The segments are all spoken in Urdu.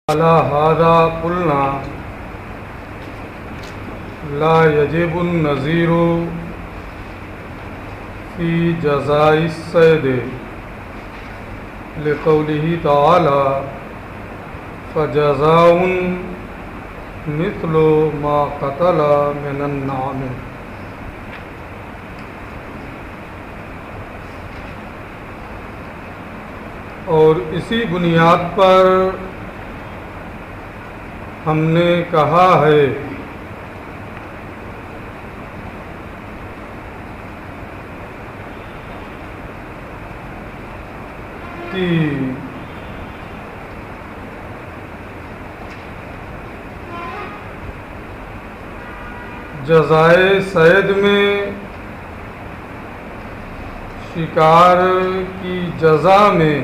على هذا قلنا لا يجب النظير في جزاء الصيد لقوله تعالى فجزاء مثل ما قتل من النعم. اور اسی بنیاد پر ہم نے کہا ہے کہ جزائے صید میں شکار کی جزا میں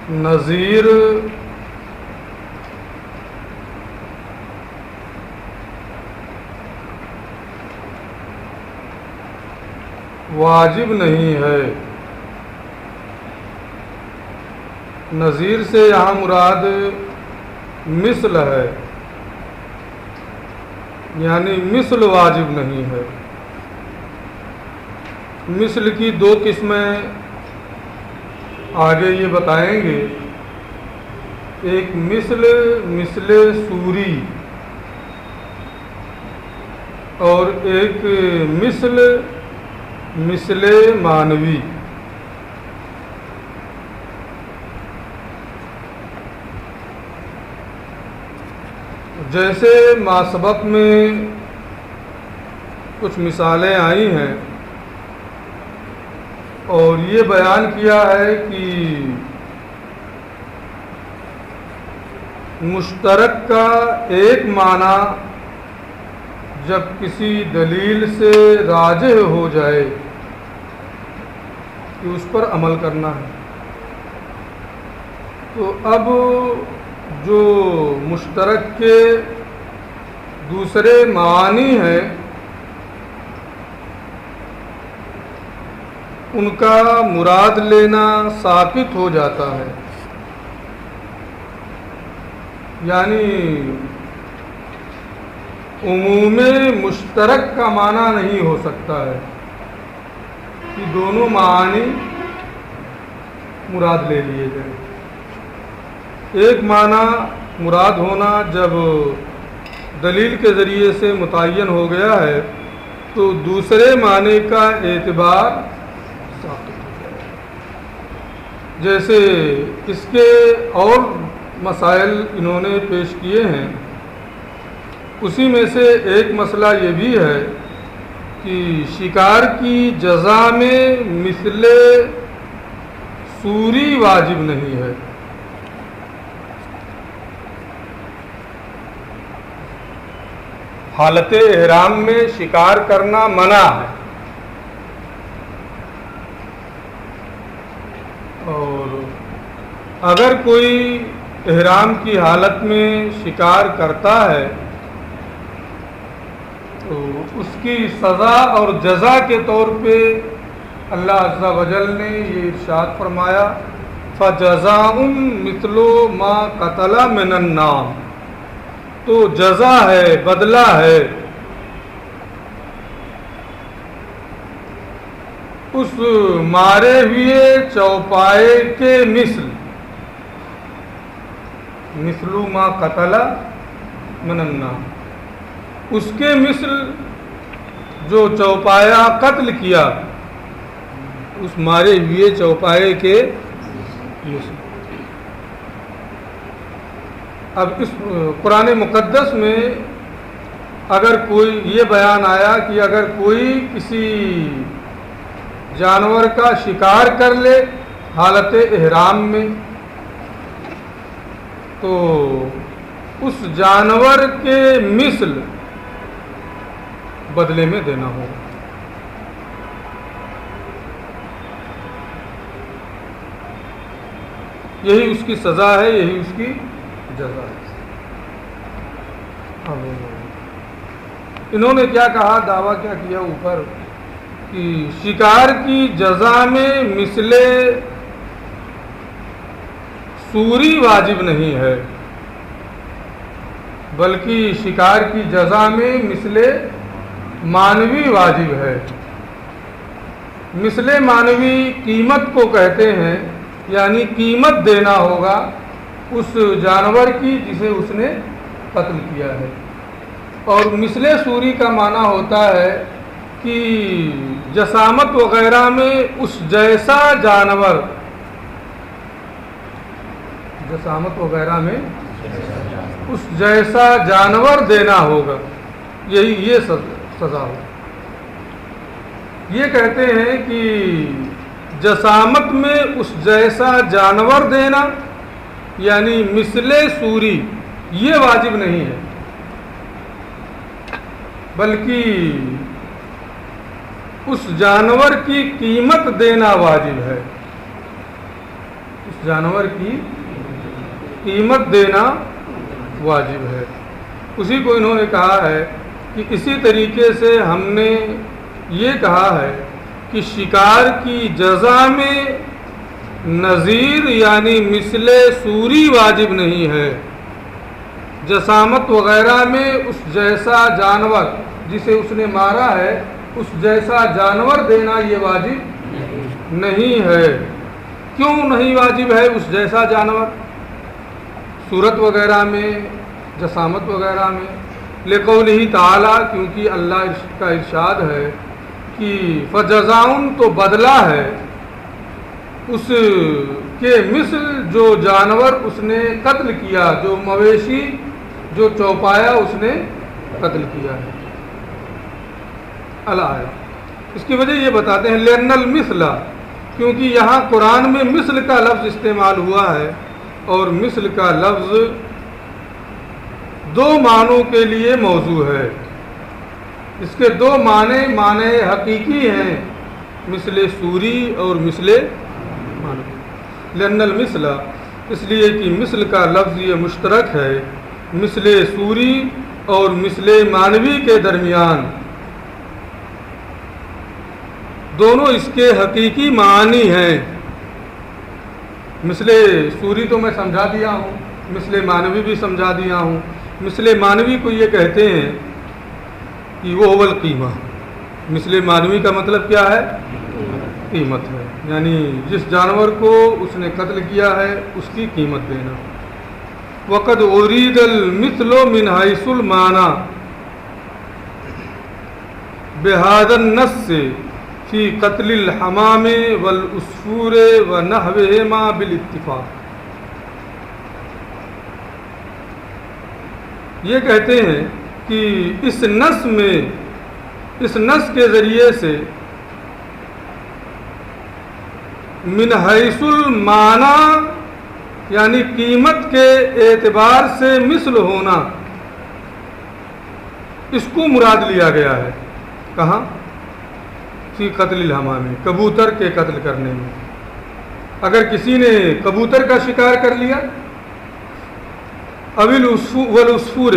نظیر واجب نہیں ہے. نظیر سے یہاں مراد مثل ہے، یعنی مثل واجب نہیں ہے. مثل کی دو قسمیں آگے یہ بتائیں گے. ایک مثل سوری اور ایک مثل مانوی. جیسے ما سبق میں کچھ مثالیں آئی ہیں اور یہ بیان کیا ہے کہ مشترک کا ایک معنی جب کسی دلیل سے راجح ہو جائے کہ اس پر عمل کرنا ہے، تو اب جو مشترک کے دوسرے معانی ہیں ان کا مراد لینا ثابت ہو جاتا ہے. یعنی عموم مشترک کا معنی نہیں ہو سکتا ہے کہ دونوں معانی مراد لے لیے جائیں. ایک معنی مراد ہونا جب دلیل کے ذریعے سے متعین ہو گیا ہے تو دوسرے معنی کا اعتبار ثابت ہو جائے. جیسے اس کے اور مسائل انہوں نے پیش کیے ہیں. اسی میں سے ایک مسئلہ یہ بھی ہے کہ شکار کی جزا میں مثل سوری واجب نہیں ہے. حالت احرام میں شکار کرنا منع ہے، اور اگر کوئی احرام کی حالت میں شکار کرتا ہے تو اس کی سزا اور جزا کے طور پہ اللہ عز و جل نے یہ ارشاد فرمایا فَجَزَاءٌ مِثْلُ مَا قَتَلَ مِنَ النَّعَمِ. تو جزا ہے، بدلہ ہے اس مارے ہوئے چوپائے کے مثل ما قتل من النعم، اس کے مثل جو چوپایا قتل کیا اس مارے ہوئے چوپائے کے مثل. اب اس قرآن مقدس میں اگر کوئی یہ بیان آیا کہ اگر کوئی کسی جانور کا شکار کر لے حالت احرام میں تو اس جانور کے مثل بدلے میں دینا ہوگا. یہی اس کی سزا ہے، یہی اس کی جزا ہے. انہوں نے کیا کہا، دعویٰ کیا کیا اوپر کہ شکار کی جزا میں مثل سوری واجب نہیں ہے، بلکہ شکار کی جزا میں مثل مانوی واجب ہے۔ مثل مانوی قیمت کو کہتے ہیں، یعنی قیمت دینا ہوگا اس جانور کی جسے اس نے قتل کیا ہے۔ اور مثل سوری کا معنی ہوتا ہے کہ جسامت وغیرہ میں اس جیسا جانور، جسامت وغیرہ میں اس جیسا جانور دینا ہوگا، یہ سزا ہو۔ یہ کہتے ہیں کہ جسامت میں اس جیسا جانور دینا یعنی مثل سوری یہ واجب نہیں ہے، بلکہ اس جانور کی قیمت دینا واجب ہے، اس جانور کی قیمت دینا واجب ہے۔ اسی کو انہوں نے کہا ہے کہ اسی طریقے سے ہم نے یہ کہا ہے کہ شکار کی جزا میں نظیر یعنی مثل سوری واجب نہیں ہے، جسامت وغیرہ میں اس جیسا جانور جسے اس نے مارا ہے اس جیسا جانور دینا یہ واجب نہیں ہے۔ کیوں نہیں واجب ہے اس جیسا جانور؟ صورت وغیرہ میں، جسامت وغیرہ میں، لقولہ تعالی، کیونکہ اللہ کا ارشاد ہے کہ فجزاؤن تو بدلہ ہے اس کے مثل جو جانور اس نے قتل کیا، جو مویشی جو چوپایا اس نے قتل کیا ہے۔ اس کی وجہ یہ بتاتے ہیں لأن المثل، کیونکہ یہاں قرآن میں مثل کا لفظ استعمال ہوا ہے، اور مثل کا لفظ دو معنوں کے لیے موضوع ہے۔ اس کے دو معنی حقیقی ہیں، مثل سوری اور مثل مانوی۔ لأن المثل، اس لیے کہ مثل کا لفظ یہ مشترک ہے مثل سوری اور مثل مانوی کے درمیان، دونوں اس کے حقیقی معنی ہیں۔ مثل سوری تو میں سمجھا دیا ہوں، مثل مانوی بھی سمجھا دیا ہوں۔ مثل مانوی کو یہ کہتے ہیں کہ وہ اول قیمہ، مثل مانوی کا مطلب کیا ہے؟ قیمت ہے، یعنی جس جانور کو اس نے قتل کیا ہے اس کی قیمت دینا۔ وقد ارید المثل من حیث المعنی بہذا النص فی قتل الحمام والعصفور ونحوہما بالاتفاق۔ یہ کہتے ہیں کہ اس نص میں، اس نص کے ذریعے سے من حیث المعنی یعنی قیمت کے اعتبار سے مثل ہونا، اس کو مراد لیا گیا ہے۔ کہاں؟ فی قتل الحمام، کبوتر کے قتل کرنے میں۔ اگر کسی نے کبوتر کا شکار کر لیا، اویل والعصفور،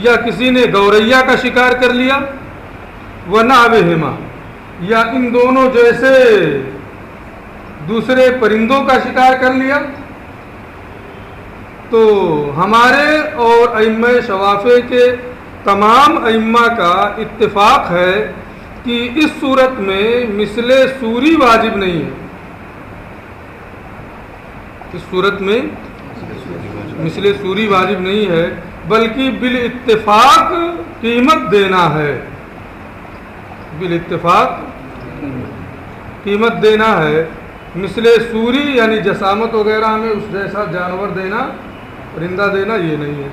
یا کسی نے گوریا کا شکار کر لیا، ونحوہما، یا ان دونوں جیسے دوسرے پرندوں کا شکار کر لیا، تو ہمارے اور ائمہ شوافع کے تمام ائمہ کا اتفاق ہے کہ اس صورت میں مثل سوری واجب نہیں ہے۔ اس صورت میں مثل سوری واجب نہیں ہے، بلکہ بالاتفاق قیمت دینا ہے، بالاتفاق قیمت دینا ہے۔ مثل سوری یعنی جسامت وغیرہ میں اس جیسا جانور دینا، پرندہ دینا، یہ نہیں ہے۔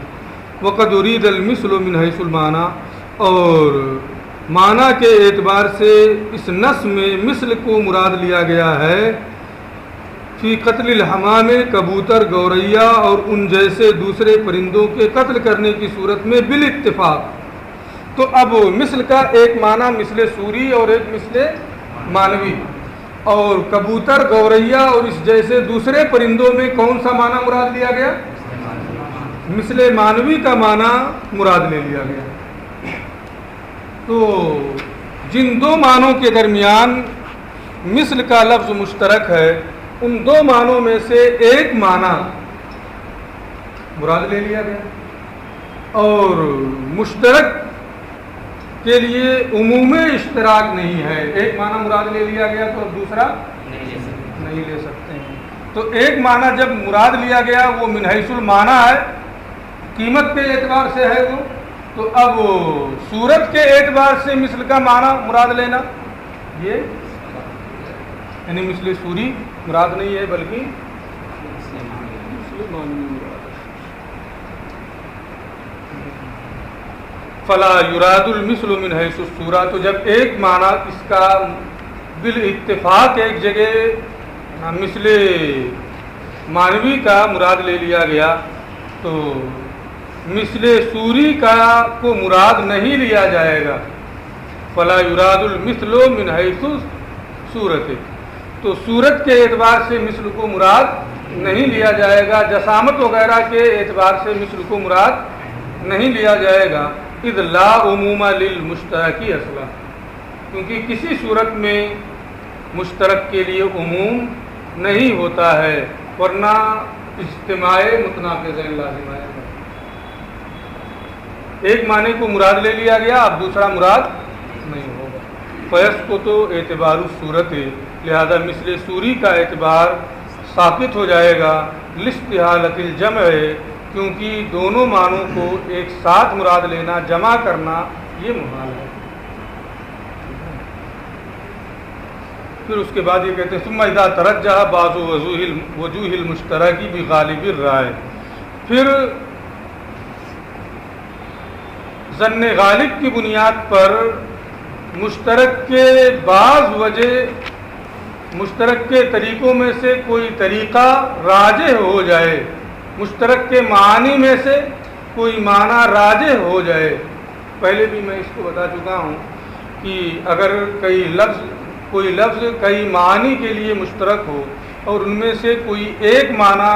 وقد ارید المثل من حیث المعنی، اور معنی کے اعتبار سے اس نص میں مثل کو مراد لیا گیا ہے فی قتل الحمام، کبوتر، گوریا اور ان جیسے دوسرے پرندوں کے قتل کرنے کی صورت میں بالاتفاق۔ تو اب مثل کا ایک معنی مثل سوری اور ایک مثل مانوی، اور کبوتر، گوریا اور اس جیسے دوسرے پرندوں میں کون سا معنی مراد لیا گیا؟ مثل مانوی کا معنی مراد لے لیا گیا۔ تو جن دو معنوں کے درمیان مثل کا لفظ مشترک ہے ان دو معنوں میں سے ایک معنی مراد لے لیا گیا اور مشترک کے لیے عموم اشتراک نہیں ہے. ایک معنی مراد لے لیا گیا تو دوسرا نہیں لے سکتے ہیں. تو ایک معنی جب مراد لیا گیا وہ من حیث المعنی ہے, قیمت کے اعتبار سے ہے وہ, تو اب صورت کے اعتبار سے مثل کا معنی مراد لینا یہ یعنی مثل سوری مراد نہیں ہے بلکہ مثل معنی مراد ہے. فلا یراد المثل من حیث الصورہ, تو جب ایک معنی اس کا بالاتفاق ایک جگہ مثل معنوی کا مراد لے لیا گیا تو مثل سوری کا کو مراد نہیں لیا جائے گا. فلا یراد المثل من حیث صورت, تو صورت کے اعتبار سے مثل کو مراد نہیں لیا جائے گا, جسامت وغیرہ کے اعتبار سے مثل کو مراد نہیں لیا جائے گا. اذ لا عموم للمشترک اصلا, کیونکہ کسی صورت میں مشترک کے لیے عموم نہیں ہوتا ہے ورنہ اجتماع متناقضین لازم ہے. ایک معنی کو مراد لے لیا گیا اب دوسرا مراد نہیں ہوگا. فیس کو تو اعتبار الصورت, لہذا مثل سوری کا اعتبار ثابت ہو جائے گا. لاستحالۃ الجمع, کیونکہ دونوں معنوں کو ایک ساتھ مراد لینا جمع کرنا یہ محال ہے. پھر اس کے بعد یہ کہتے ہیں ثم اذا ترجح بعض وجوہ المشترک بغالب الرائے, پھر ظن غالب کی بنیاد پر مشترک کے بعض وجہ مشترک کے طریقوں میں سے کوئی طریقہ راجح ہو جائے, مشترک کے معنی میں سے کوئی معنی راجح ہو جائے. پہلے بھی میں اس کو بتا چکا ہوں کہ اگر کوئی لفظ کئی معنی کے لیے مشترک ہو اور ان میں سے کوئی ایک معنی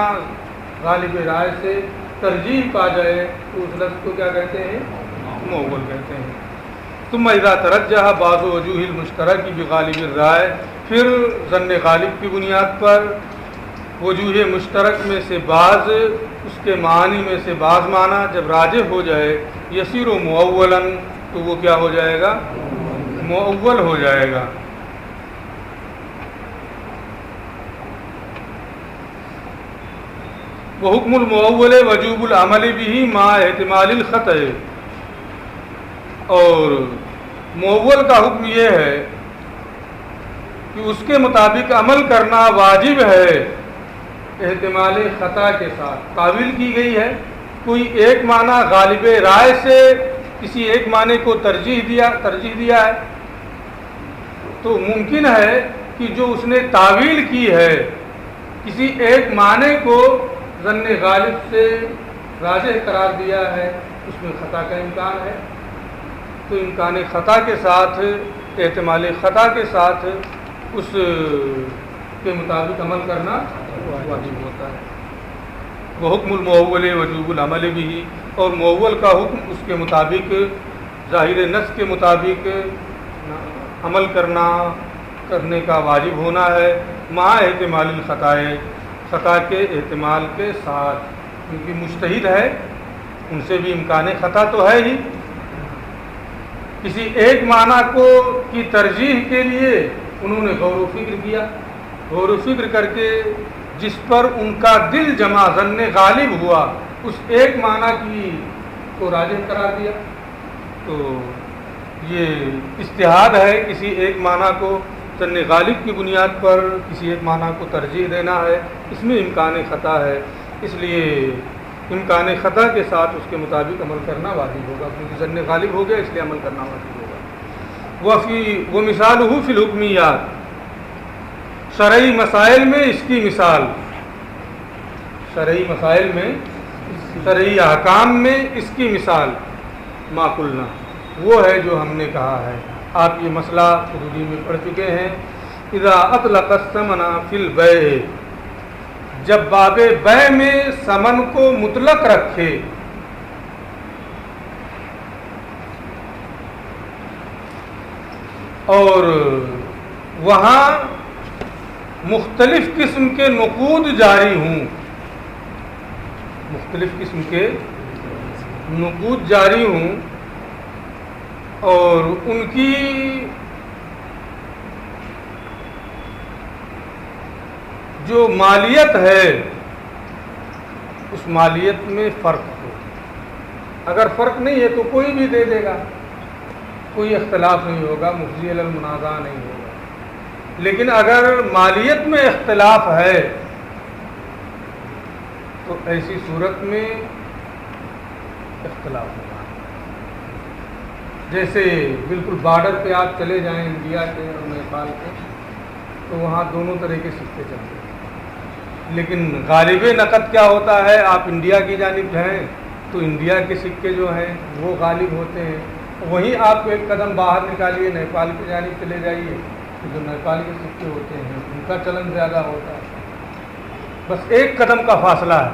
غالب رائے سے ترجیح پا جائے تو اس لفظ کو کیا کہتے ہیں؟ مؤول کہتے ہیں. ثم اذا ترجح بعض وجوہ المشترک بغالب الرائے, پھر ظن غالب کی بنیاد پر وجوہ مشترک میں سے بعض اس کے معنی میں سے بعض معنی جب راجح ہو جائے یسیر مؤولا, تو وہ کیا ہو جائے گا؟ مؤول ہو جائے گا. وحکم المؤول وجوب العمل به مع احتمال الخطأ, اور مؤول کا حکم یہ ہے کہ اس کے مطابق عمل کرنا واجب ہے احتمال خطا کے ساتھ. تعویل کی گئی ہے, کوئی ایک معنی غالب رائے سے کسی ایک معنی کو ترجیح دیا ہے تو ممکن ہے کہ جو اس نے تعویل کی ہے کسی ایک معنی کو ظن غالب سے راجح قرار دیا ہے اس میں خطا کا امکان ہے. تو امکان خطا کے ساتھ احتمال خطا کے ساتھ اس کے مطابق عمل کرنا واجب ہوتا ہے. وہ حکم المؤول وجوب العمل بھی, اور مؤول کا حکم اس کے مطابق ظاہر نص کے مطابق عمل کرنے کا واجب ہونا ہے مع احتمال الخطائے, خطا کے احتمال کے ساتھ, کیونکہ مجتہد ہے ان سے بھی امکان خطا تو ہے ہی. کسی ایک معنی کی ترجیح کے لیے انہوں نے غور و فکر کیا, غور و فکر کر کے جس پر ان کا دل جمع ظن غالب ہوا اس ایک معنی کو راجح قرار دیا. تو یہ اجتہاد ہے, کسی ایک معنی کو ظن غالب کی بنیاد پر کسی ایک معنی کو ترجیح دینا ہے, اس میں امکان خطا ہے, اس لیے امکان خطا کے ساتھ اس کے مطابق عمل کرنا واجب ہوگا, کیونکہ ظن غالب ہو گیا اس لیے عمل کرنا واجب ہوگا. وہ مثالہ فی الحکمیات, شرعی مسائل میں اس کی مثال, شرعی مسائل میں شرعی احکام میں اس کی مثال ما قلنا وہ ہے جو ہم نے کہا ہے. آپ یہ مسئلہ حدودی میں پڑھ چکے ہیں. اذا اطلق الثمن فی البیع, جب باب بیع میں ثمن کو مطلق رکھے, اور وہاں مختلف قسم کے نقود جاری ہوں، مختلف قسم کے نقود جاری ہوں، اور ان کی جو مالیت ہے اس مالیت میں فرق ہو۔ اگر فرق نہیں ہے تو کوئی بھی دے دے گا، کوئی اختلاف نہیں ہوگا، مفضی علی المنازع نہیں ہوگا۔ لیکن اگر مالیت میں اختلاف ہے تو ایسی صورت میں اختلاف ہوگا۔ جیسے بالکل بارڈر پہ آپ چلے جائیں انڈیا کے اور نیپال کے، تو وہاں دونوں طرح کے سکے چلتے ہیں، لیکن غالب نقد کیا ہوتا ہے، آپ انڈیا کی جانب جائیں تو انڈیا کے سکے جو ہیں وہ غالب ہوتے ہیں، وہیں آپ کو ایک قدم باہر نکالیے نیپال کی جانب چلے جائیے تو جو نیپال کے سکے ہوتے ہیں ان کا چلن زیادہ ہوتا ہے، بس ایک قدم کا فاصلہ ہے۔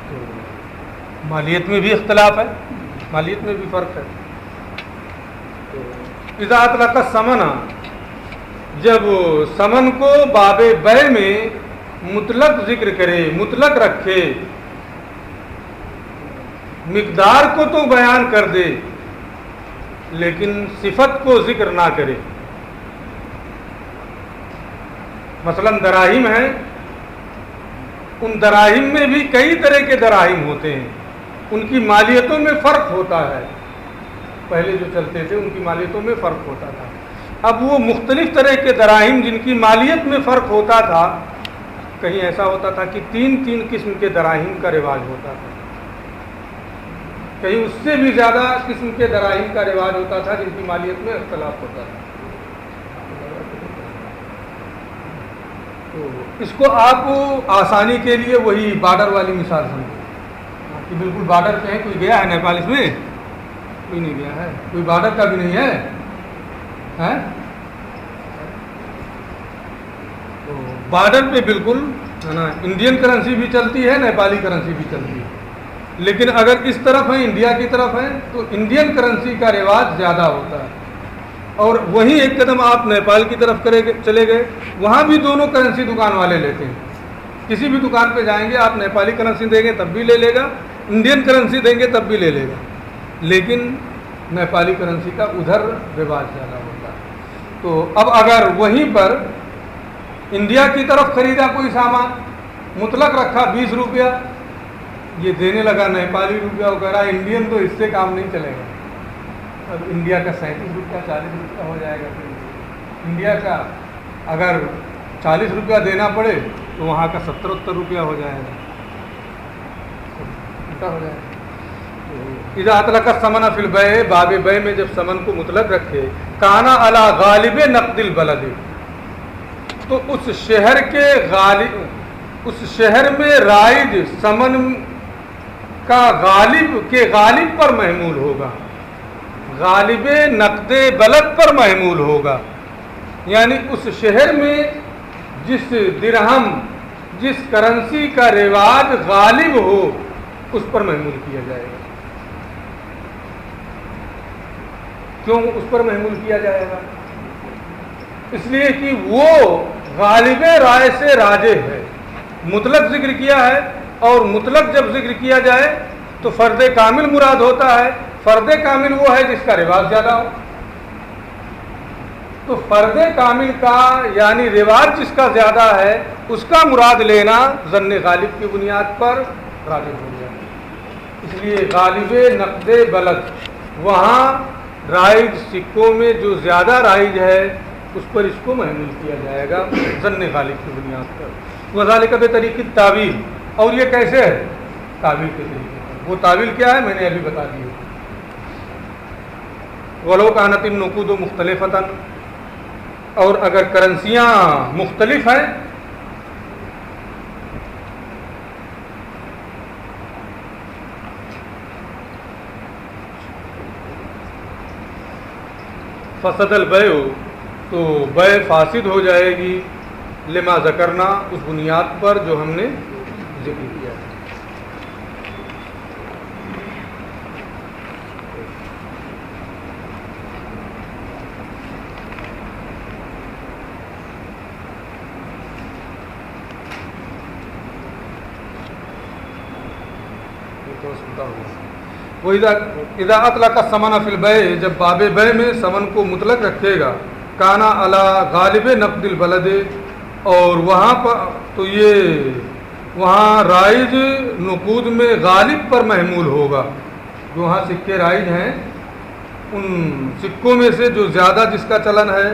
تو مالیت میں بھی اختلاف ہے، مالیت میں بھی فرق ہے۔ اذا اطلق الثمن، جب ثمن کو باب بیع میں مطلق ذکر کرے، مطلق رکھے، مقدار کو تو بیان کر دے لیکن صفت کو ذکر نہ کرے۔ مثلا دراہم ہیں، ان دراہم میں بھی کئی طرح کے دراہم ہوتے ہیں، ان کی مالیتوں میں فرق ہوتا ہے، پہلے جو چلتے تھے ان کی مالیتوں میں فرق ہوتا تھا۔ اب وہ مختلف طرح کے دراہم جن کی مالیت میں فرق ہوتا تھا، کہیں ایسا ہوتا تھا کہ تین قسم کے دراہم کا رواج ہوتا تھا، کہیں اس سے بھی زیادہ قسم کے دراہم کا رواج ہوتا تھا جن کی مالیت میں اختلاف ہوتا تھا۔ تو اس کو آپ آسانی کے لیے وہی بارڈر والی مثال سمجھیں کہ بالکل بارڈر پہ ہے، کوئی گیا ہے نیپال، اس میں کوئی نہیں گیا ہے، کوئی بارڈر کا بھی نہیں ہے، تو بارڈر پہ بالکل ہے نا، انڈین کرنسی بھی چلتی ہے، نیپالی کرنسی بھی چلتی ہے، لیکن اگر اس طرف ہیں انڈیا کی طرف ہیں تو انڈین کرنسی کا رواج زیادہ ہوتا ہے، اور وہیں ایک قدم آپ نیپال کی طرف چلے گئے، وہاں بھی دونوں کرنسی دکان والے لیتے ہیں، کسی بھی دکان پہ جائیں گے آپ نیپالی کرنسی دیں گے تب بھی لے لے گا، انڈین کرنسی دیں گے تب بھی لے لے گا، لیکن نیپالی کرنسی کا ادھر رواج زیادہ ہوتا ہے۔ تو اب اگر وہیں پر انڈیا کی طرف خریدا کوئی سامان، مطلق رکھا 20 روپیہ، یہ دینے لگا نیپالی روپیہ وغیرہ، انڈین تو اس سے کام نہیں چلے گا، اب انڈیا کا 37 روپیہ 40 روپیہ ہو جائے گا، پھر انڈیا کا اگر 40 روپیہ دینا پڑے تو وہاں کا 70-80 روپیہ ہو جائے گا، ہو جائے گا۔ اذا اطلق الثمن فی البیع، باب بیع میں جب ثمن کو مطلق رکھے، کانا علی غالب نقد البلد، تو اس شہر کے غالب، اس شہر میں رائج ثمن کا غالب پر محمول ہوگا، غالب نقد بلد پر محمول ہوگا، یعنی اس شہر میں جس درہم، جس کرنسی کا رواج غالب ہو اس پر محمول کیا جائے گا۔ کیوں اس پر محمول کیا جائے گا؟ اس لیے کہ وہ غالب رائے سے راجح ہے، مطلق ذکر کیا ہے، اور مطلق جب ذکر کیا جائے تو فرد کامل مراد ہوتا ہے، فرد کامل وہ ہے جس کا رواج زیادہ ہو، تو فرد کامل کا یعنی رواج جس کا زیادہ ہے اس کا مراد لینا ظن غالب کی بنیاد پر راجح ہو گیا۔ اس لیے غالب نقد بلد، وہاں رائج سکوں میں جو زیادہ رائج ہے اس پر اس کو محمول کیا جائے گا ظن غالب کی بنیاد پر۔ وذالک بطریق التاویل، اور یہ کیسے ہے؟ تعویل کے طریقے پر۔ وہ تعویل کیا ہے میں نے ابھی بتا دی ہے۔ ولو کانت النقود مختلفۃ، اور اگر کرنسیاں مختلف ہیں، فسد البیع، تو بیع فاسد ہو جائے گی، لما ذکرنا، اس بنیاد پر جو ہم نے ذکر کیا ہے۔ ہوتا ہو. وہ اذا اطلق الثمن فی البیع، جب باب بیع میں ثمن کو مطلق رکھے گا، کانا علی غالب نقد البلد، اور وہاں پر تو یہ وہاں رائج نقود میں غالب پر محمول ہوگا. جو وہاں سکے رائج ہیں ان سکوں میں سے جو زیادہ جس کا چلن ہے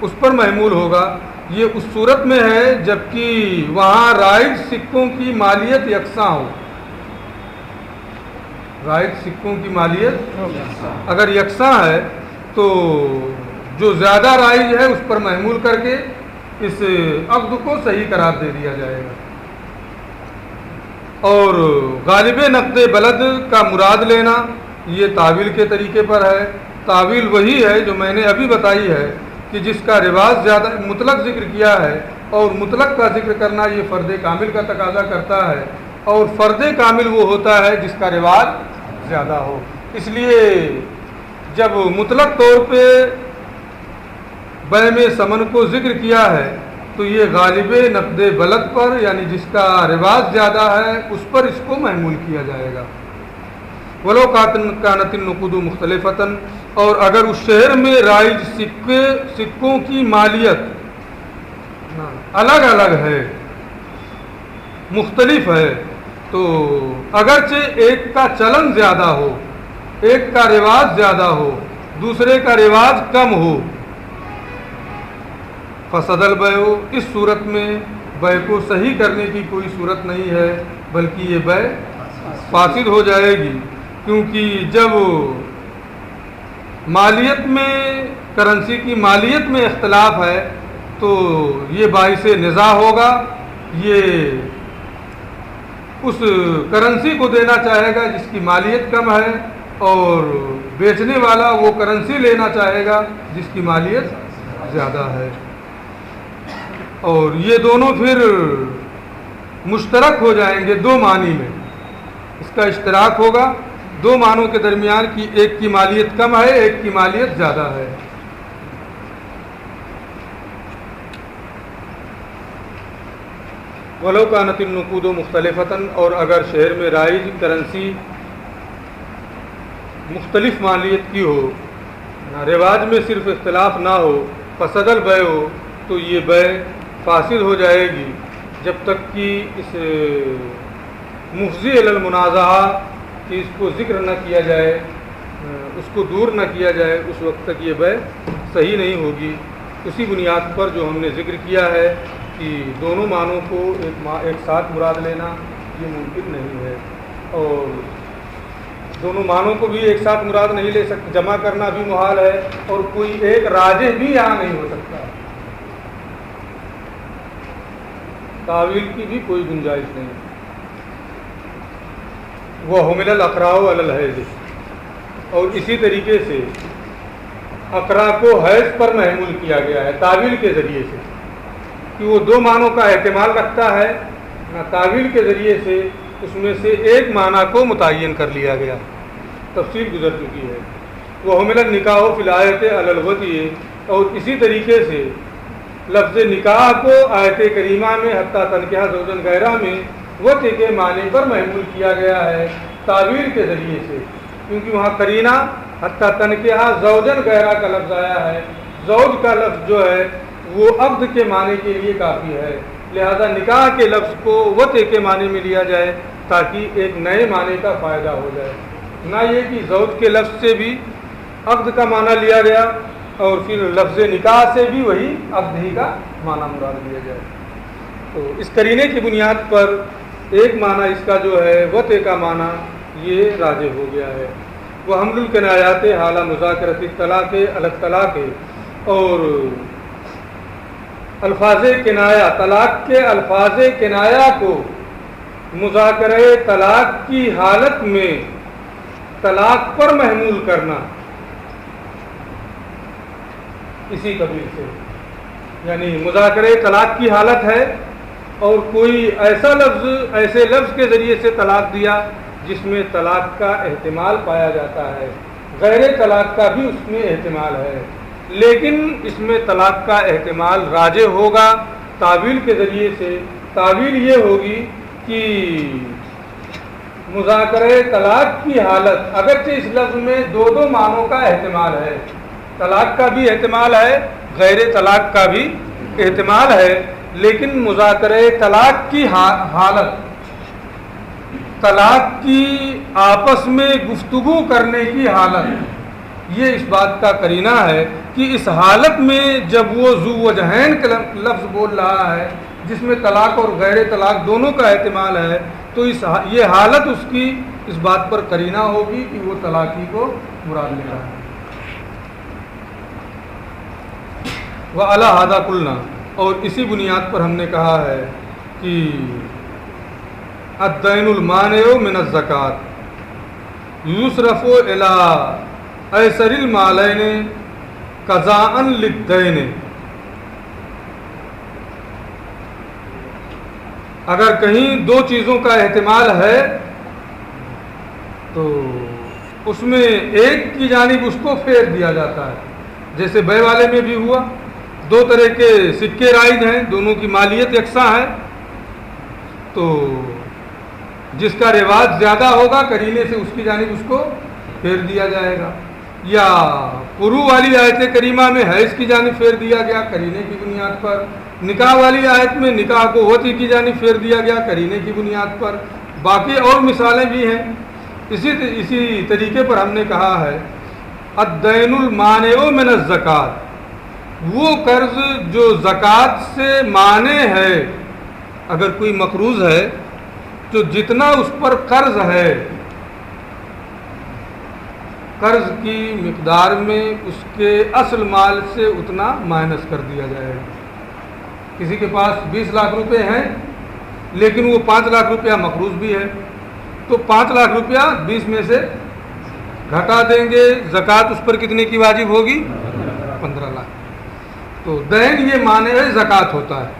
اس پر محمول ہوگا. یہ اس صورت میں ہے جبکہ وہاں رائج سکوں کی مالیت یکساں ہو. رائج سکوں کی مالیت اگر یکساں ہے تو جو زیادہ رائج ہے اس پر محمول کر کے اس عقد کو صحیح قرار دے دیا جائے گا. اور غالب نقد بلد کا مراد لینا یہ تعویل کے طریقے پر ہے. تعویل وہی ہے جو میں نے ابھی بتائی ہے کہ جس کا رواج زیادہ مطلق ذکر کیا ہے، اور مطلق کا ذکر کرنا یہ فرد کامل کا تقاضا کرتا ہے، اور فرد کامل وہ ہوتا ہے جس کا رواج زیادہ ہو. اس لیے جب مطلق طور پہ بیع میں ثمن کو ذکر کیا ہے تو یہ غالب نقد بلد پر یعنی جس کا رواج زیادہ ہے اس پر اس کو محمول کیا جائے گا. ولو کانت النقود مختلفتاً، اور اگر اس شہر میں رائج سکوں کی مالیت الگ الگ ہے، مختلف ہے، تو اگرچہ ایک کا چلن زیادہ ہو، ایک کا رواج زیادہ ہو، دوسرے کا رواج کم ہو، فسد البیع، اس صورت میں بیع کو صحیح کرنے کی کوئی صورت نہیں ہے، بلکہ یہ بیع فاسد ہو جائے گی. کیونکہ جب مالیت میں کرنسی کی مالیت میں اختلاف ہے تو یہ باعث نزاع ہوگا. یہ اس کرنسی کو دینا چاہے گا جس کی مالیت کم ہے، اور بیچنے والا وہ کرنسی لینا چاہے گا جس کی مالیت زیادہ ہے، اور یہ دونوں پھر مشترک ہو جائیں گے دو معنی میں. اس کا اشتراک ہوگا دو معنوں کے درمیان کی ایک کی مالیت کم ہے، ایک کی مالیت زیادہ ہے. ولو کانت النقود مختلفتاً، اور اگر شہر میں رائج کرنسی مختلف مالیت کی ہو، رواج میں صرف اختلاف نہ ہو، فسد البیع ہو، تو یہ بیع فاسد ہو جائے گی جب تک کہ اس مفضی الی المنازعہ کہ اس کو ذکر نہ کیا جائے، اس کو دور نہ کیا جائے، اس وقت تک یہ بیع صحیح نہیں ہوگی. اسی بنیاد پر جو ہم نے ذکر کیا ہے کہ دونوں معنوں کو ایک ساتھ مراد لینا یہ ممکن نہیں ہے، اور دونوں معنوں کو بھی ایک ساتھ مراد نہیں لے سکتے، جمع کرنا بھی محال ہے، اور کوئی ایک راجح بھی یہاں نہیں ہو سکتا. تعویل کی بھی کوئی گنجائش نہیں. وہ حمل الاقراء علی الحیض، اور اسی طریقے سے اقراء کو حیض پر محمول کیا گیا ہے تعویل کے ذریعے سے، کہ وہ دو معنوں کا احتمال رکھتا ہے. تعویل کے ذریعے سے اس میں سے ایک معنی کو متعین کر لیا گیا. تفصیل گزر چکی ہے. وہ حمل النکاح فی الآیت علی الوطی، اور اسی طریقے سے لفظ نکاح کو آیت کریمہ میں حتیٰ تنکحہ زوجن غیرہ میں وطی کے معنی پر محمول کیا گیا ہے تعویل کے ذریعے سے، کیونکہ وہاں قرینہ حتیٰ تنکحہ زوجن غیرہ کا لفظ آیا ہے. زوج کا لفظ جو ہے وہ عقد کے معنی کے لیے کافی ہے، لہذا نکاح کے لفظ کو وطی کے معنی میں لیا جائے تاکہ ایک نئے معنی کا فائدہ ہو جائے. نہ یہ کہ زوج کے لفظ سے بھی عقد کا معنی لیا گیا اور پھر لفظ نکاح سے بھی وہی عقد ہی کا معنی مراد لیا جائے. تو اس قرینے کی بنیاد پر ایک معنی اس کا جو ہے وطئ کا معنی یہ راجح ہو گیا ہے. وہ حمل الکنایات حالہ مذاکرۃ الطلاق الگ طلاق، اور الفاظ کنایہ طلاق کے الفاظ کنایہ کو مذاکرہ طلاق کی حالت میں طلاق پر محمول کرنا اسی قبیل سے. یعنی مذاکرہ طلاق کی حالت ہے اور کوئی ایسے لفظ کے ذریعے سے طلاق دیا جس میں طلاق کا احتمال پایا جاتا ہے، غیر طلاق کا بھی اس میں احتمال ہے، لیکن اس میں طلاق کا احتمال راجح ہوگا تعویل کے ذریعے سے. تعویل یہ ہوگی کہ مذاکرہ طلاق کی حالت، اگرچہ اس لفظ میں دو معنوں کا احتمال ہے، طلاق کا بھی احتمال ہے، غیر طلاق کا بھی احتمال ہے، لیکن مذاکرہ طلاق کی حالت، طلاق کی آپس میں گفتگو کرنے کی حالت، یہ اس بات کا قرینہ ہے کہ اس حالت میں جب وہ ذو وجہین کا لفظ بول رہا ہے جس میں طلاق اور غیر طلاق دونوں کا احتمال ہے، تو یہ حالت اس کی اس بات پر قرینہ ہوگی کہ وہ طلاقی کو مراد لے رہا ہے۔ وَعَلَىٰ هَذَا قُلْنَا، اور اسی بنیاد پر ہم نے کہا ہے کہ الدَّيْنُ الْمَانِعُ مِنَ الزَّكَاةِ يُصْرَفُ إِلَىٰ أَيْسَرِ الْمَالَيْنِ قَضَاءً لِلدَّيْنِ۔ اگر کہیں دو چیزوں کا احتمال ہے تو اس میں ایک کی جانب اس کو پھیر دیا جاتا ہے، جیسے بے والے میں بھی ہوا، دو طرح کے سکے رائج ہیں، دونوں کی مالیت یکساں ہے، تو جس کا رواج زیادہ ہوگا قرینے سے اس کی جانب اس کو پھیر دیا جائے گا، یا قروء والی آیت کریمہ میں حیض کی جانب پھیر دیا گیا قرینے کی بنیاد پر، نکاح والی آیت میں نکاح کو وطی کی جانب پھیر دیا گیا قرینے کی بنیاد پر، باقی اور مثالیں بھی ہیں۔ اسی طریقے پر ہم نے کہا ہے الدین المانع من الزکوٰۃ، وہ قرض جو زکوٰۃ سے مانع ہے، اگر کوئی مقروض ہے تو جتنا اس پر قرض ہے قرض کی مقدار میں اس کے اصل مال سے اتنا مائنس کر دیا جائے گا۔ کسی کے پاس 20 لاکھ روپے ہیں لیکن وہ 5 لاکھ روپیہ مقروض بھی ہے، تو 5 لاکھ روپیہ 20 میں سے گھٹا دیں گے، زکوٰۃ اس پر کتنے کی واجب ہوگی؟ 15 لاکھ۔ تو دین یہ مانع زکوٰۃ ہوتا ہے،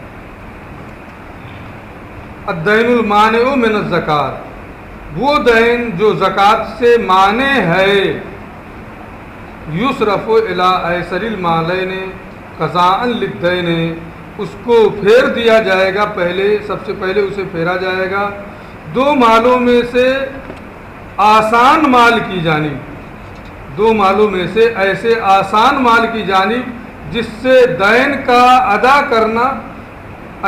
الدین المانع من الزکوٰۃ، وہ دین جو زکوٰۃ سے مانع ہے، یصرف الی ایسر المالین قضاء للدین، اس کو پھیر دیا جائے گا، سب سے پہلے اسے پھیرا جائے گا دو مالوں میں سے آسان مال کی جانب، دو مالوں میں سے ایسے آسان مال کی جانب جس سے دین کا ادا کرنا،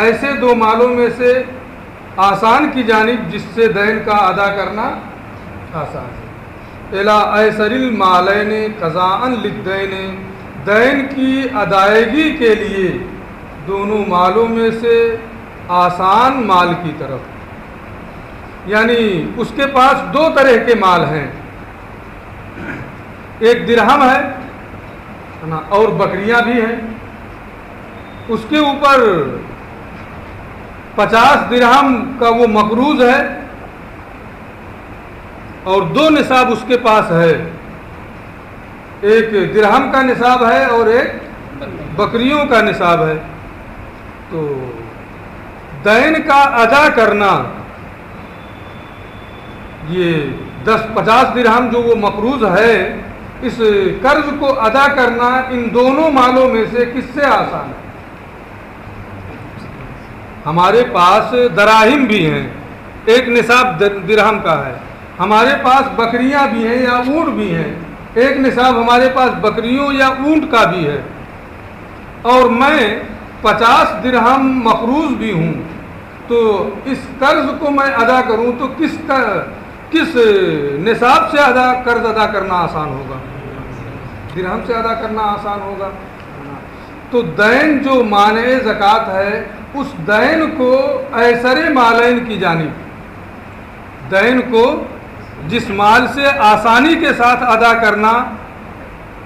ایسے دو مالوں میں سے آسان کی جانب جس سے دین کا ادا کرنا آسان ہے۔ الی ایسر المالین قضاء للدین، دین کی ادائیگی کے لیے دونوں مالوں میں سے آسان مال کی طرف، یعنی اس کے پاس دو طرح کے مال ہیں، ایک درہم ہے اور بکریاں بھی ہیں، اس کے اوپر 50 درہم کا وہ مقروض ہے اور 2 نصاب اس کے پاس ہے، ایک درہم کا نصاب ہے اور ایک بکریوں کا نصاب ہے، تو دین کا ادا کرنا، یہ 50 درہم جو وہ مقروض ہے، اس قرض کو ادا کرنا ان دونوں مالوں میں سے کس سے آسان ہے؟ ہمارے پاس دراہم بھی ہیں، ایک نصاب درہم کا ہے، ہمارے پاس بکریاں بھی ہیں یا اونٹ بھی ہیں، ایک نصاب ہمارے پاس بکریوں یا اونٹ کا بھی ہے، اور میں 50 درہم مقروض بھی ہوں، تو اس قرض کو میں ادا کروں تو کس نصاب سے قرض ادا کرنا آسان ہوگا؟ درہم سے ادا کرنا آسان ہوگا۔ تو دین جو مانع زکوٰۃ ہے، اس دین کو ایسر مالین کی جانب، دین کو جس مال سے آسانی کے ساتھ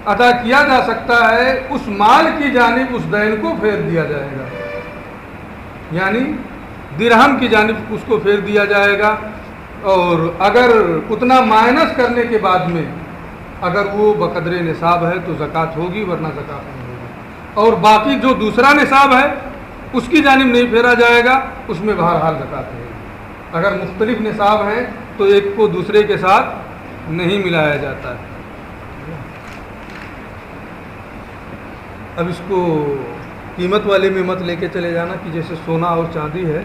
ادا کیا جا سکتا ہے، اس مال کی جانب اس دین کو پھیر دیا جائے گا، یعنی درہم کی جانب اس کو پھیر دیا جائے گا، اور اگر اتنا مائنس کرنے کے بعد میں اگر وہ بقدر نصاب ہے تو زکوٰۃ ہوگی، ورنہ زکوٰۃ نہیں ہوگی، اور باقی جو دوسرا نصاب ہے اس کی جانب نہیں پھیرا جائے گا، اس میں بہرحال زکوٰۃ ہوگی۔ اگر مختلف نصاب ہیں تو ایک کو دوسرے کے ساتھ نہیں ملایا جاتا ہے۔ اب اس کو قیمت والے میں مت لے کے چلے جانا کہ جیسے سونا اور چاندی ہے،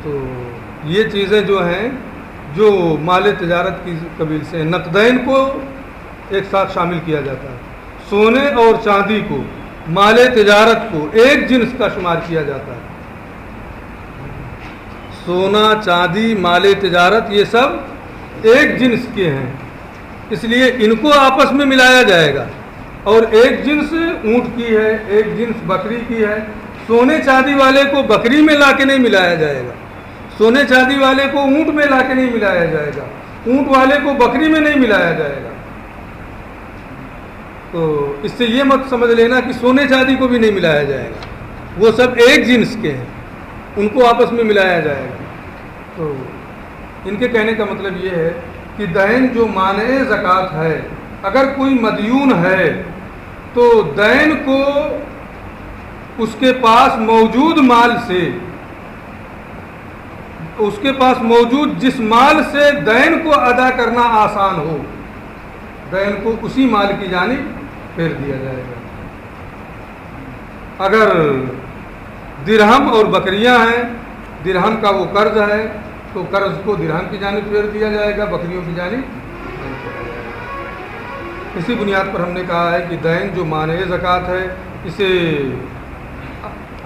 تو یہ چیزیں جو ہیں جو مال تجارت کی قبیل سے، نقدین کو ایک ساتھ شامل کیا جاتا ہے، سونے اور چاندی کو، مال تجارت کو ایک جنس کا شمار کیا جاتا ہے۔ سونا، چاندی، مال تجارت یہ سب ایک جنس کے ہیں، اس لیے ان کو آپس میں ملایا جائے گا۔ اور ایک جنس اونٹ کی ہے، ایک جنس بکری کی ہے، سونے چاندی والے کو بکری میں لا کے نہیں ملایا جائے گا، سونے چاندی والے کو اونٹ میں لا کے نہیں ملایا جائے گا، اونٹ والے کو بکری میں نہیں ملایا جائے گا۔ تو اس سے یہ مت سمجھ لینا کہ سونے چاندی کو بھی نہیں ملایا جائے گا، وہ سب ایک جنس کے ہیں، ان کو آپس میں ملایا جائے گا۔ تو ان کے کہنے کا مطلب یہ ہے کہ دین جو مانع زکوٰۃ ہے، اگر کوئی مدیون ہے تو دین کو اس کے پاس موجود مال سے، اس کے پاس موجود جس مال سے دین کو ادا کرنا آسان ہو، دین کو اسی مال کی جانب پھیر دیا جائے گا۔ اگر درہم اور بکریاں ہیں، درہم کا وہ قرض ہے تو قرض کو درہم کی جانب پھیر دیا جائے گا، بکریوں کی جانب نہیں پھیرا جائے گا۔ اسی بنیاد پر ہم نے کہا ہے کہ دین جو مانع زکوٰۃ ہے، اسے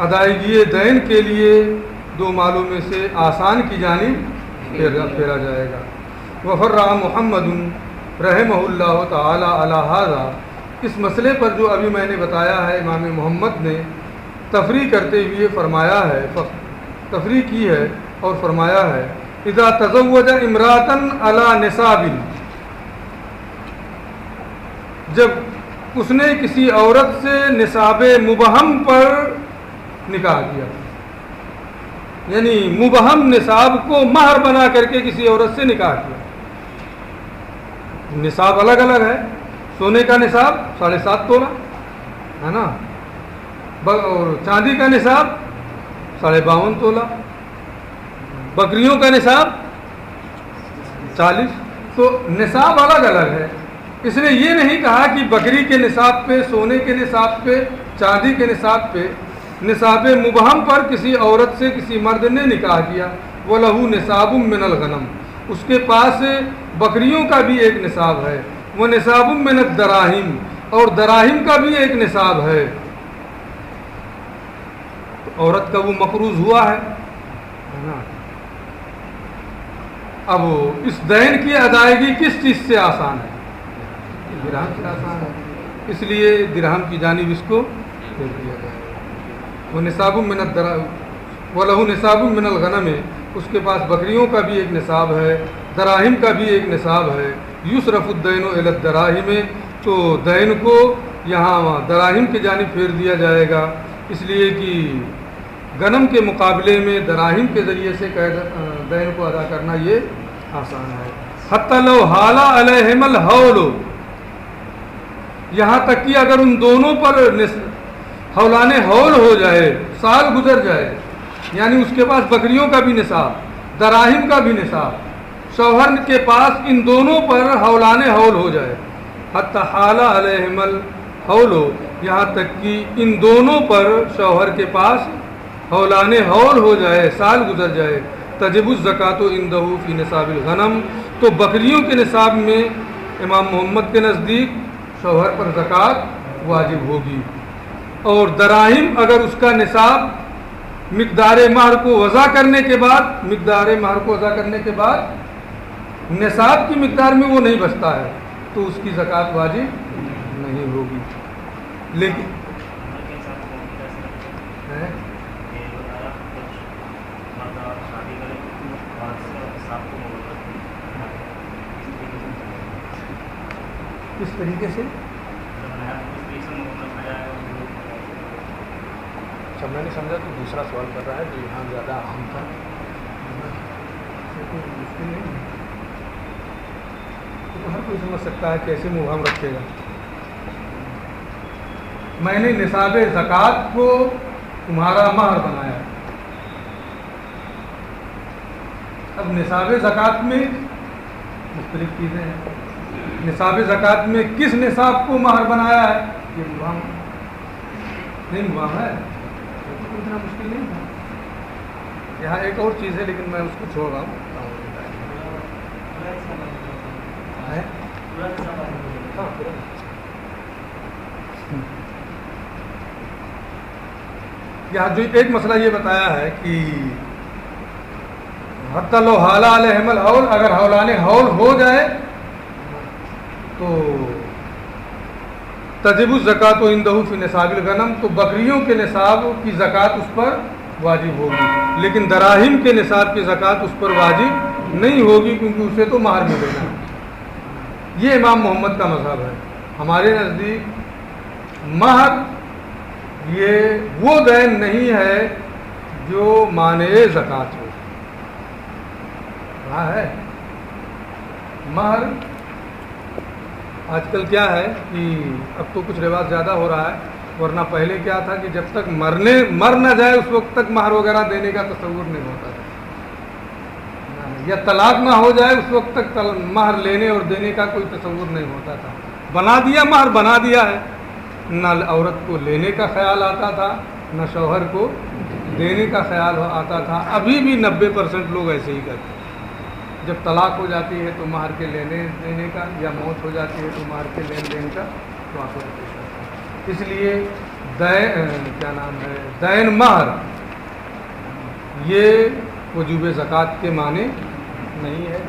ادائیگی دین کے لیے دو مالوں میں سے آسان کی جانب پھیرا جائے گا۔ وفرع محمد رحمہ اللہ تعالی علی ھذا، اس مسئلے پر جو ابھی میں نے بتایا ہے، امام محمد نے تفریح کرتے ہوئے فرمایا ہے، تفریح کی ہے اور فرمایا ہے اذا تزوج امراۃ علی نصاب، جب اس نے کسی عورت سے نصاب مبہم پر نکاح کیا، یعنی مبہم نصاب کو مہر بنا کر کے کسی عورت سے نکاح کیا۔ نصاب الگ الگ ہے، سونے کا نصاب 7.5 تولہ ہے نا، اور چاندی کا نصاب 52.5 تولہ، بکریوں کا نصاب 40، تو نصاب الگ الگ ہے۔ اس نے یہ نہیں کہا کہ بکری کے نصاب پہ، سونے کے نصاب پہ، چاندی کے نصاب پہ، نصاب مبہم پر کسی عورت سے کسی مرد نے نکاح کیا، وَلَهُ نِصَابٌ مِّنَ الْغَنَمِ، اس کے پاس بکریوں کا بھی ایک نصاب ہے، وہ نصاب من الدراہم، اور دراہم کا بھی ایک نصاب ہے، تو عورت کا وہ مقروض ہوا ہے نا۔ اب اس دین کی ادائیگی کس چیز سے آسان ہے؟ درہم سے آسان ہے، اس لیے درہم کی جانب اس کو پھیر دیا جائے۔ وہ نصاب من الدراہم وَلَهُ نصاب من الغنم، اس کے پاس بکریوں کا بھی ایک نصاب ہے، دراہم کا بھی ایک نصاب ہے۔ یصرف الدین الی الدراہم، تو دین کو یہاں دراہم کی جانب پھیر دیا جائے گا، اس لیے کہ غنم کے مقابلے میں دراہم کے ذریعے سے دین کو ادا کرنا یہ آسان ہے۔ حتی لو حال علیہم الحول، یہاں تک کہ اگر ان دونوں پر حولان حول ہو جائے، سال گزر جائے، یعنی اس کے پاس بکریوں کا بھی نصاب، دراہم کا بھی نصاب، شوہر کے پاس ان دونوں پر حولان حول ہو جائے، حتی حال علیہم الحول، یہاں تک کہ ان دونوں پر شوہر کے پاس حولان حول ہو جائے، سال گزر جائے، تجب الزکوٰۃ عندہ فی نصاب الغنم، تو بکریوں کے نصاب میں امام محمد کے نزدیک شوہر پر زکوٰۃ واجب ہوگی، اور دراہم اگر اس کا نصاب مقدار مہر کو وضع کرنے کے بعد، نصاب کی مقدار میں وہ نہیں بچتا ہے تو اس کی زکوٰۃ واجب نہیں ہوگی۔ لیکن کس طریقے سے میں نے سمجھا تو دوسرا سوال کر رہا ہے جو یہاں زیادہ اہم تھا، مشکل نہیں ہے، تو ہر کوئی سمجھ سکتا ہے کیسے مبہم رکھے گا۔ میں نے نصاب زکوٰۃ کو تمہارا مہر بنایا، اب نصاب زکوٰۃ میں مختلف چیزیں ہیں، نصاب زکوٰۃ میں کس نصاب کو مہر بنایا ہے یہ مبہم نہیں، مبہم ہے، اتنا مشکل نہیں ہے۔ یہاں ایک اور چیز ہے لیکن میں اس کو چھوڑ رہا ہوں۔ ہے یہاں جو ایک مسئلہ یہ بتایا ہے کہ حتی لو حالا علیہم الحول، اگر حولان حول ہو جائے تو تجب الزکوۃ عندہ فی نصاب الغنم، تو بکریوں کے نصاب کی زکوٰۃ اس پر واجب ہوگی، لیکن دراہم کے نصاب کی زکوٰۃ اس پر واجب نہیں ہوگی، کیونکہ اسے تو مہر ملے گا۔ یہ امام محمد کا مذہب ہے۔ ہمارے نزدیک مہر یہ وہ دین نہیں ہے جو مانع زکوٰۃ ہو۔ ہاں ہے مہر آج کل کیا ہے کہ اب تو کچھ رواج زیادہ ہو رہا ہے، ورنہ پہلے کیا تھا کہ جب تک مر نہ جائے اس وقت تک مہر وغیرہ دینے کا تصور نہیں ہوتا تھا، یا طلاق نہ ہو جائے اس وقت تک مہر لینے اور دینے کا کوئی تصور نہیں ہوتا تھا۔ بنا دیا مہر، بنا دیا ہے، نہ عورت کو لینے کا خیال آتا تھا نہ شوہر کو دینے کا خیال آتا تھا۔ ابھی بھی 90% لوگ ایسے ہی کرتے ہیں، جب طلاق ہو جاتی ہے تو مہر کے لینے دینے کا، یا موت ہو جاتی ہے تو مہر کے لین دین کا واقعہ پیش آتا ہے۔ اس لیے دین مہر یہ وجوب زکوٰۃ کے معنی نہیں ہے۔